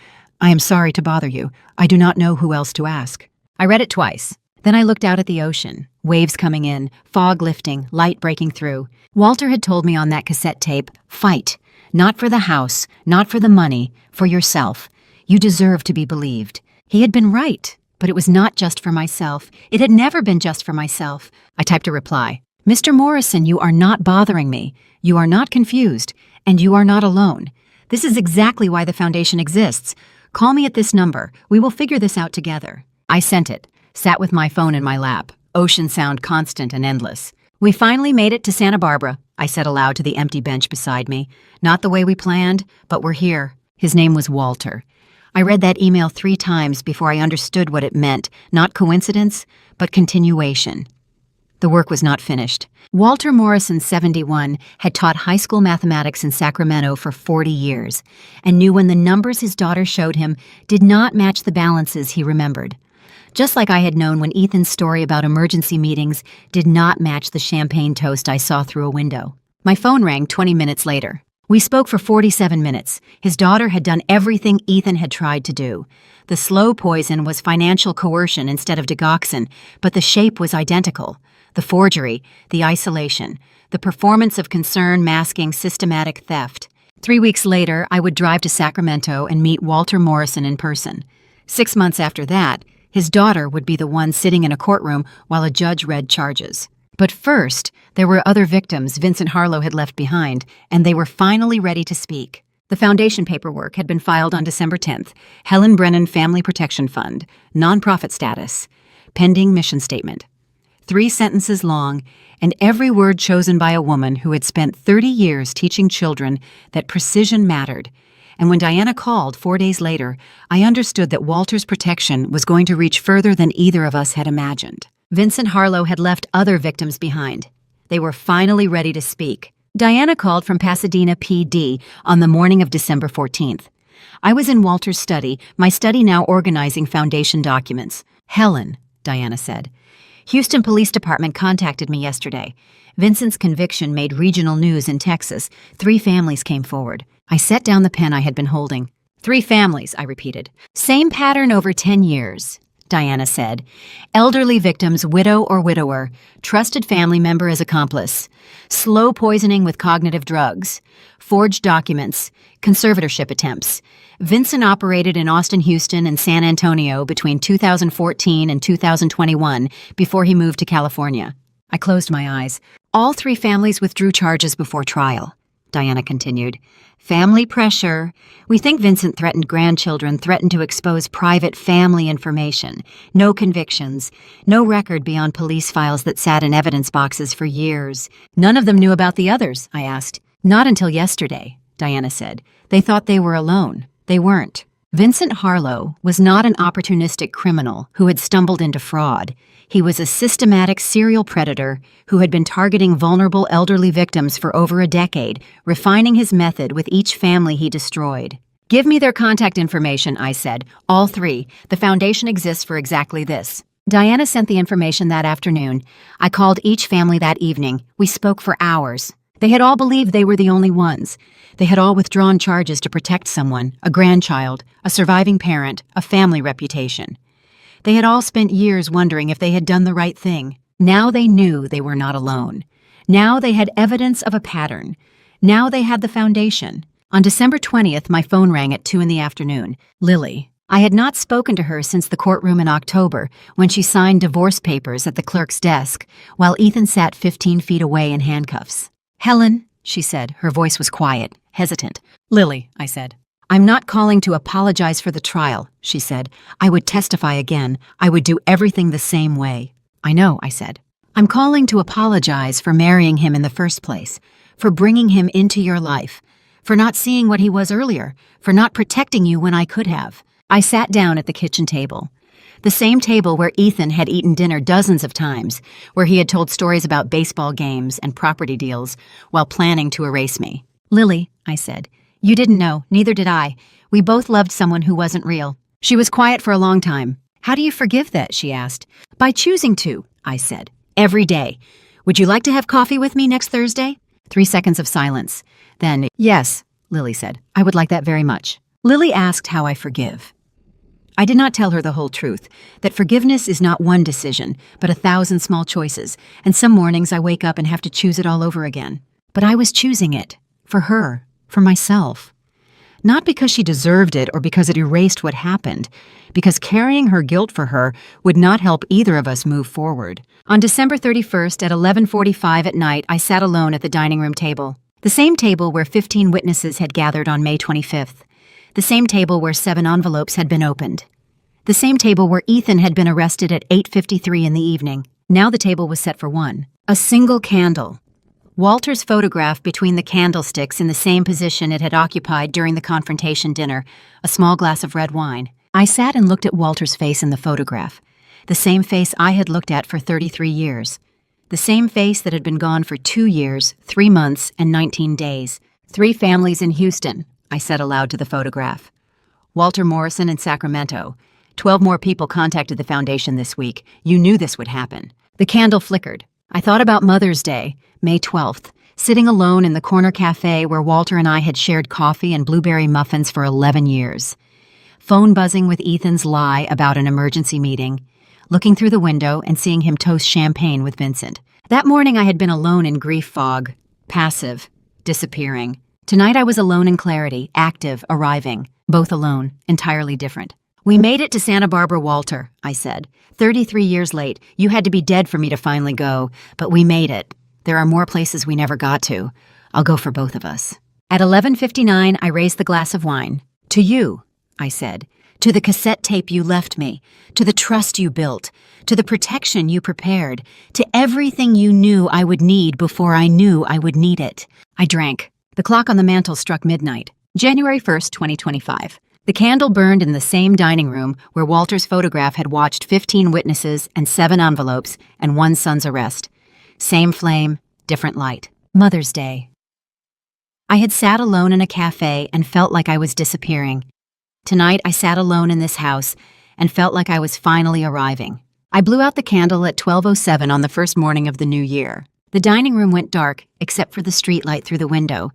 I am sorry to bother you. I do not know who else to ask." I read it twice. Then I looked out at the ocean. Waves coming in, fog lifting, light breaking through. Walter had told me on that cassette tape, "Fight. Not for the house, not for the money, for yourself. You deserve to be believed." He had been right, but it was not just for myself. It had never been just for myself. I typed a reply. "Mr. Morrison, you are not bothering me. You are not confused, and you are not alone. This is exactly why the foundation exists. Call me at this number. We will figure this out together." I sent it, sat with my phone in my lap, ocean sound constant and endless. "We finally made it to Santa Barbara," I said aloud to the empty bench beside me. "Not the way we planned, but we're here." His name was Walter. I read that email 3 times before I understood what it meant, not coincidence, but continuation. The work was not finished. Walter Morrison, 71, had taught high school mathematics in Sacramento for 40 years and knew when the numbers his daughter showed him did not match the balances he remembered. Just like I had known when Ethan's story about emergency meetings did not match the champagne toast I saw through a window. My phone rang 20 minutes later. We spoke for 47 minutes. His daughter had done everything Ethan had tried to do. The slow poison was financial coercion instead of digoxin, but the shape was identical. The forgery, the isolation, the performance of concern masking systematic theft. 3 weeks later, I would drive to Sacramento and meet Walter Morrison in person. 6 months after that, his daughter would be the one sitting in a courtroom while a judge read charges. But first, there were other victims Vincent Harlow had left behind, and they were finally ready to speak. The foundation paperwork had been filed on December 10th. Helen Brennan Family Protection Fund, nonprofit status, pending mission statement. 3 sentences long, and every word chosen by a woman who had spent 30 years teaching children that precision mattered. And when Diana called 4 days later, I understood that Walter's protection was going to reach further than either of us had imagined. Vincent Harlow had left other victims behind. They were finally ready to speak. Diana called from Pasadena PD on the morning of December 14th. I was in Walter's study, my study now organizing foundation documents. "Helen," Diana said. "Houston Police Department contacted me yesterday. Vincent's conviction made regional news in Texas. 3 families came forward." I set down the pen I had been holding. 3 families, I repeated. "Same pattern over 10 years, Diana said. Elderly victims, widow or widower, trusted family member as accomplice, slow poisoning with cognitive drugs, forged documents, conservatorship attempts. Vincent operated in Austin, Houston, and San Antonio between 2014 and 2021 before he moved to California." I closed my eyes. "All 3 families withdrew charges before trial," Diana continued. "Family pressure. We think Vincent threatened grandchildren, threatened to expose private family information. No convictions. No record beyond police files that sat in evidence boxes for years." "None of them knew about the others?" I asked. "Not until yesterday," Diana said. "They thought they were alone. They weren't." Vincent Harlow was not an opportunistic criminal who had stumbled into fraud. He was a systematic serial predator who had been targeting vulnerable elderly victims for over a decade, refining his method with each family he destroyed. "Give me their contact information," I said. "All 3. The foundation exists for exactly this." Diana sent the information that afternoon. I called each family that evening. We spoke for hours. They had all believed they were the only ones. They had all withdrawn charges to protect someone, a grandchild, a surviving parent, a family reputation. They had all spent years wondering if they had done the right thing. Now they knew they were not alone. Now they had evidence of a pattern. Now they had the foundation. On December 20th, my phone rang at 2 in the afternoon. Lily. I had not spoken to her since the courtroom in October, when she signed divorce papers at the clerk's desk, while Ethan sat 15 feet away in handcuffs. "Helen," she said. Her voice was quiet, hesitant. "Lily," I said. "I'm not calling to apologize for the trial," she said. "I would testify again. I would do everything the same way." "I know," I said. "I'm calling to apologize for marrying him in the first place, for bringing him into your life, for not seeing what he was earlier, for not protecting you when I could have." I sat down at the kitchen table. The same table where Ethan had eaten dinner dozens of times, where he had told stories about baseball games and property deals while planning to erase me. "Lily," I said, "you didn't know, neither did I. We both loved someone who wasn't real." She was quiet for a long time. "How do you forgive that?" she asked. "By choosing to," I said. "Every day. Would you like to have coffee with me next Thursday? 3 seconds of silence. Then, yes, Lily said. I would like that very much. Lily asked how I forgive. I did not tell her the whole truth, that forgiveness is not one decision, but 1,000 small choices, and some mornings I wake up and have to choose it all over again. But I was choosing it. For her. For myself. Not because she deserved it or because it erased what happened, because carrying her guilt for her would not help either of us move forward. On December 31st at 11:45 at night, I sat alone at the dining room table. The same table where 15 witnesses had gathered on May 25th. The same table where 7 envelopes had been opened. The same table where Ethan had been arrested at 8:53 in the evening. Now the table was set for one. A single candle. Walter's photograph between the candlesticks in the same position it had occupied during the confrontation dinner, a small glass of red wine. I sat and looked at Walter's face in the photograph, the same face I had looked at for 33 years, the same face that had been gone for 2 years, 3 months, and 19 days. 3 families in Houston, I said aloud to the photograph. Walter Morrison in Sacramento. 12 more people contacted the foundation this week. You knew this would happen. The candle flickered. I thought about Mother's Day, May 12th, sitting alone in the corner cafe where Walter and I had shared coffee and blueberry muffins for 11 years. Phone buzzing with Ethan's lie about an emergency meeting, looking through the window and seeing him toast champagne with Vincent. That morning I had been alone in grief fog, passive, disappearing. Tonight I was alone in clarity, active, arriving, both alone, entirely different. We made it to Santa Barbara, Walter, I said. 33 years late. You had to be dead for me to finally go, but we made it. There are more places we never got to. I'll go for both of us. At 11:59, I raised the glass of wine. To you, I said. To the cassette tape you left me. To the trust you built. To the protection you prepared. To everything you knew I would need before I knew I would need it. I drank. The clock on the mantel struck midnight. January 1st, 2025. The candle burned in the same dining room where Walter's photograph had watched 15 witnesses and 7 envelopes and 1 son's arrest. Same flame, different light. Mother's Day. I had sat alone in a cafe and felt like I was disappearing. Tonight I sat alone in this house and felt like I was finally arriving. I blew out the candle at 12:07 on the first morning of the new year. The dining room went dark except for the streetlight through the window.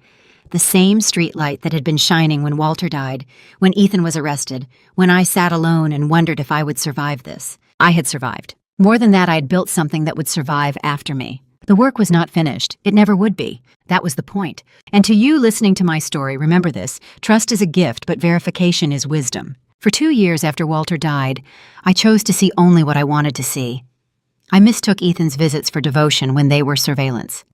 The same streetlight that had been shining when Walter died, when Ethan was arrested, when I sat alone and wondered if I would survive this. I had survived. More than that, I had built something that would survive after me. The work was not finished. It never would be. That was the point. And to you listening to my story, remember this. Trust is a gift, but verification is wisdom. For 2 years after Walter died, I chose to see only what I wanted to see. I mistook Ethan's visits for devotion when they were surveillance.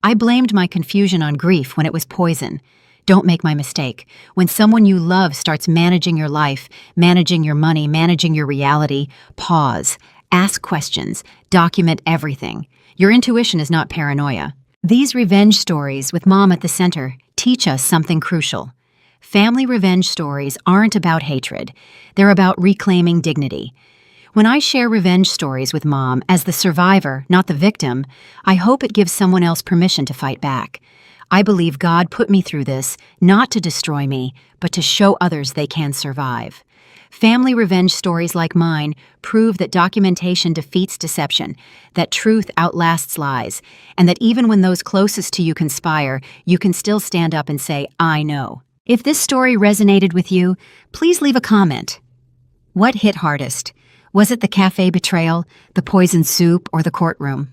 I blamed my confusion on grief when it was poison. Don't make my mistake. When someone you love starts managing your life, managing your money, managing your reality, pause. Ask questions. Document everything. Your intuition is not paranoia. These revenge stories, with Mom at the center, teach us something crucial. Family revenge stories aren't about hatred. They're about reclaiming dignity. When I share revenge stories with Mom as the survivor, not the victim, I hope it gives someone else permission to fight back. I believe God put me through this, not to destroy me, but to show others they can survive. Family revenge stories like mine prove that documentation defeats deception, that truth outlasts lies, and that even when those closest to you conspire, you can still stand up and say, I know. If this story resonated with you, please leave a comment. What hit hardest? Was it the cafe betrayal, the poisoned soup, or the courtroom?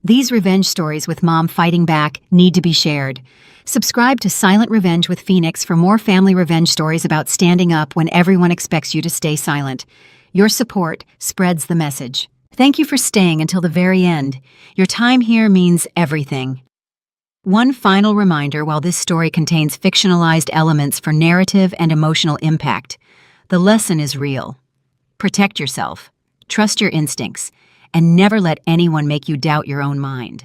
These revenge stories with Mom fighting back need to be shared. Subscribe to Silent Revenge with Phoenix for more family revenge stories about standing up when everyone expects you to stay silent. Your support spreads the message. Thank you for staying until the very end. Your time here means everything. One final reminder while this story contains fictionalized elements for narrative and emotional impact. The lesson is real. Protect yourself, trust your instincts, and never let anyone make you doubt your own mind.